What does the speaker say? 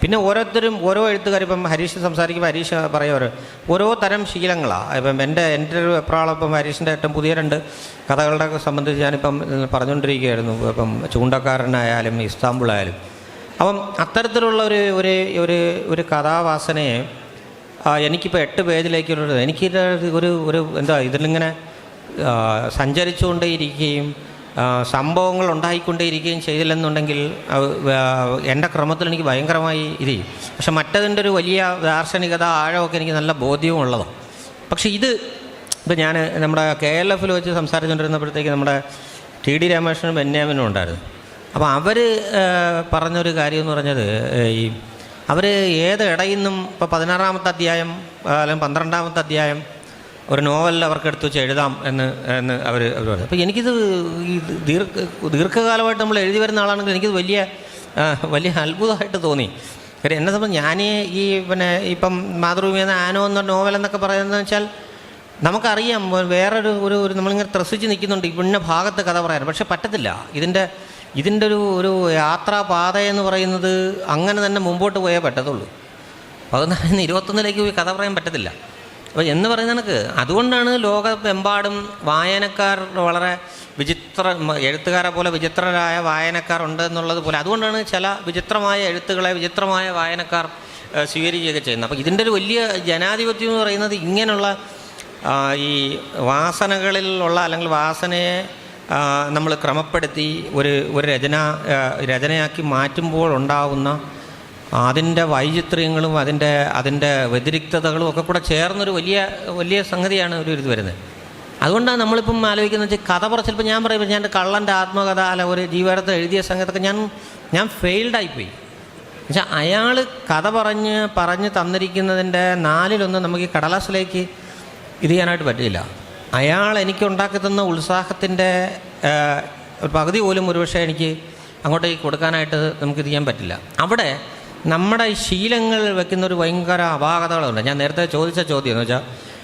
പിന്നെ ഓരോരുത്തരും ഓരോ എഴുത്തുകാർ, ഇപ്പം ഹരീഷ് സംസാരിക്കുമ്പോൾ ഹരീഷ് പറയുമോ ഓരോ തരം ശീലങ്ങളാണ്. ഇപ്പം എൻ്റെ ഒരു എപ്രാളം ഇപ്പം ഹരീഷിൻ്റെ ഏറ്റവും പുതിയ 2 കഥകളുടെ സംബന്ധിച്ച് ഞാനിപ്പം പറഞ്ഞുകൊണ്ടിരിക്കുകയായിരുന്നു. ഇപ്പം ചൂണ്ടക്കാരനായാലും ഇസ്താംബുളായാലും. അപ്പം അത്തരത്തിലുള്ള ഒരു കഥാവാസനയെ എനിക്കിപ്പോൾ 8 പേജിലേക്ക് എനിക്ക് ഒരു എന്താ ഇതിലിങ്ങനെ സഞ്ചരിച്ചുകൊണ്ടേയിരിക്കുകയും സംഭവങ്ങൾ ഉണ്ടായിക്കൊണ്ടേയിരിക്കുകയും ചെയ്തില്ലെന്നുണ്ടെങ്കിൽ എൻ്റെ ക്രമത്തിൽ എനിക്ക് ഭയങ്കരമായി ഇത് ചെയ്യും. പക്ഷെ മറ്റതിൻ്റെ ഒരു വലിയ ദാർശനികത ആഴമൊക്കെ എനിക്ക് നല്ല ബോധ്യവും ഉള്ളതാണ്. പക്ഷേ ഇപ്പം ഞാൻ നമ്മുടെ KLF വെച്ച് സംസാരിച്ചുകൊണ്ടിരുന്നപ്പോഴത്തേക്ക് നമ്മുടെ TD രാമകൃഷ്ണനും ബെന്യാമിനും ഉണ്ടായിരുന്നു. അപ്പോൾ അവർ പറഞ്ഞൊരു കാര്യം എന്ന് പറഞ്ഞത്, അവർ ഏത് ഇടയിൽ നിന്നും ഇപ്പോൾ 16-ാമത്തെ അധ്യായം അല്ലെങ്കിൽ 12-ാമത്തെ അധ്യായം ഒരു നോവലിൽ അവർക്ക് എടുത്ത് വെച്ച് എഴുതാം എന്ന് അവർ പറഞ്ഞു. അപ്പോൾ എനിക്കിത് ഈ ദീർഘകാലമായിട്ട് നമ്മൾ എഴുതി വരുന്ന ആളാണെങ്കിൽ എനിക്കിത് വലിയ അത്ഭുതമായിട്ട് തോന്നി. കാര്യം എന്നെ സംബന്ധിച്ച് ഞാൻ പിന്നെ ഇപ്പം മാതൃഭൂമി എന്ന ആനോ എന്ന നോവൽ എന്നൊക്കെ പറയുന്നതെന്ന് വെച്ചാൽ നമുക്കറിയാം വേറൊരു നമ്മളിങ്ങനെ ത്രസിച്ച് നിൽക്കുന്നുണ്ട് ഇന്ന ഭാഗത്ത് കഥ പറയാൻ. പക്ഷെ പറ്റത്തില്ല. ഇതിൻ്റെ ഒരു യാത്രാപാത എന്ന് പറയുന്നത് അങ്ങനെ തന്നെ മുമ്പോട്ട് പോയേ പറ്റത്തുള്ളൂ. 14-21 പോയി കഥ പറയാൻ പറ്റത്തില്ല. അപ്പോൾ എന്ന് പറയുന്ന കണക്ക് അതുകൊണ്ടാണ് ലോകമെമ്പാടും വായനക്കാർ വളരെ എഴുത്തുകാരെ പോലെ വിചിത്രരായ വായനക്കാരുണ്ട് എന്നുള്ളത് പോലെ അതുകൊണ്ടാണ് ചില വിചിത്രമായ എഴുത്തുകളെ വിചിത്രമായ വായനക്കാർ സ്വീകരിക്കുകയൊക്കെ ചെയ്യുന്നത്. അപ്പോൾ ഇതിൻ്റെ ഒരു വലിയ ജനാധിപത്യം എന്ന് പറയുന്നത് ഇങ്ങനെയുള്ള ഈ വാസനകളിലുള്ള അല്ലെങ്കിൽ വാസനയെ നമ്മൾ ക്രമപ്പെടുത്തി ഒരു രചനയാക്കി മാറ്റുമ്പോൾ ഉണ്ടാവുന്ന അതിൻ്റെ വൈചിത്ര്യങ്ങളും അതിൻ്റെ വ്യതിരിക്തതകളും ഒക്കെ കൂടെ ചേർന്നൊരു വലിയ സംഗതിയാണ് ഇത് വരുന്നത്. അതുകൊണ്ടാണ് നമ്മളിപ്പം ആലോചിക്കുന്നത് വെച്ചാൽ കഥ പറച്ചിലിപ്പോൾ ഞാൻ പറയുമ്പോൾ ഞാൻ കള്ളൻ്റെ ആത്മകഥ അല്ല ഒരു ജീവനത്തെ എഴുതിയ സംഗതിയൊക്കെ ഞാൻ ഫെയിൽഡായിപ്പോയി. എന്നുവെച്ചാൽ അയാൾ കഥ പറഞ്ഞ് തന്നിരിക്കുന്നതിൻ്റെ 4/1 നമുക്ക് ഈ കടലാസിലേക്ക് ഇത് ചെയ്യാനായിട്ട് പറ്റില്ല. അയാൾ എനിക്ക് ഉണ്ടാക്കി തന്ന ഉത്സാഹത്തിൻ്റെ ഒരു പകുതി പോലും ഒരുപക്ഷെ എനിക്ക് അങ്ങോട്ടേക്ക് കൊടുക്കാനായിട്ട് നമുക്കിത് ചെയ്യാൻ പറ്റില്ല. അവിടെ നമ്മുടെ ശീലങ്ങൾ വെക്കുന്നൊരു ഭയങ്കര അപാകതകളുണ്ട്. ഞാൻ നേരത്തെ ചോദിച്ച ചോദ്യം എന്ന് വെച്ചാൽ